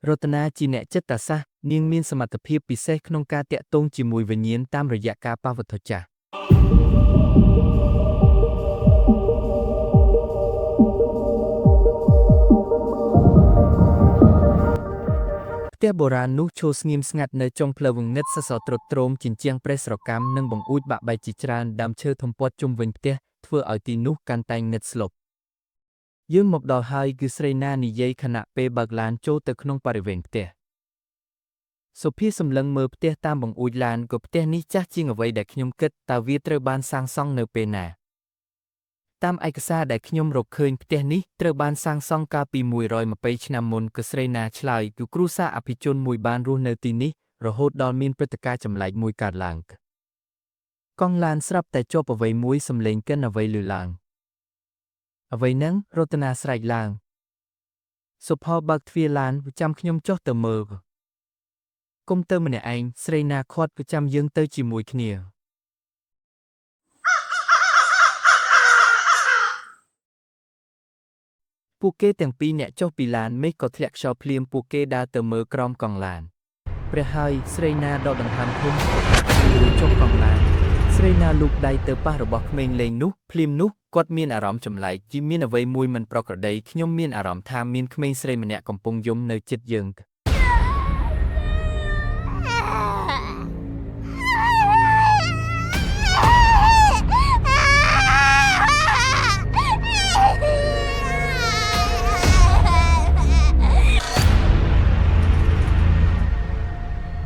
រតនាជាអ្នកចិត្តសាស្ត្រនាងមានសមត្ថភាពពិសេសក្នុងការតាក់ទងជាមួយវិញ្ញាណតាមរយៈការប៉ះវត្ថុចាស់ផ្ទះបុរាណនោះឈរស្ងៀមស្ងាត់នៅចុងផ្លូវងឹតសសរទ្រុឌទ្រោមជញ្ជាំងប្រេះស្រកាំនិងបង្អួចបាក់បែកជាច្រើនដើមឈើធំព័ទ្ធជុំវិញផ្ទះធ្វើឲ្យទីនោះកាន់តែងងឹតស្លុបយើងមកដល់ហើយគឺស្រីណានិយាយខណៈពេលបើកឡានចូលទៅក្នុងបរិវេណផ្ទះសុភាសម្លឹងមើលផ្ទះតាមបង្អួចឡានក៏ផ្ទះនេះចាស់ជាងអ្វីដែលខ្ញុំគិតតើវាត្រូវបានសាងសង់នៅពេលណាតាមឯកសារដែលខ្ញុំរកឃើញផ្ទះនេះត្រូវបានសាងសង់កាលពី120ឆ្នាំមុនគឺស្រីណាឆ្លើយគឺគ្រួសារអភិជនមួយបានរស់នៅទីនេះរហូតដល់មានព្រឹត្តិការណ៍ចម្លែកមួយកើតឡើងកង់ឡានស្រាប់តែជាប់អ្វីមួយសំឡេងកិនអ្វីឮឡើងអ្វីហ្នឹងរតនាស្រែកឡើងសុផលបើកទ្វារឡានចាំខ្ញុំចុះទៅមើលគុំទៅម្នាក់ឯងស្រីណាខាត់ចាំយើងទៅជាមួយគ្នាពួកគេទាំងពីរអ្នកចុះពីឡានមេឃក៏ធ្លាក់ខ្យល់ភ្លៀងពួកគេដើរទៅមើលក្រោមកង់ឡានព្រះហើយស្រីណាដកដង្ហើមធំរួចចុះកង់ឡានស្រីណាលូកដៃទៅប៉ះរបស់ក្មេងលេងនោះភ្លាមនោះគាត់មានអារម្មណ៍ចម្លែកជាមានអ្វីមួយមិនប្រក្រតីខ្ញុំមានអារម្មណ៍ថាមានក្មេងស្រីម្នាក់កំពុងយំនៅជិតយើង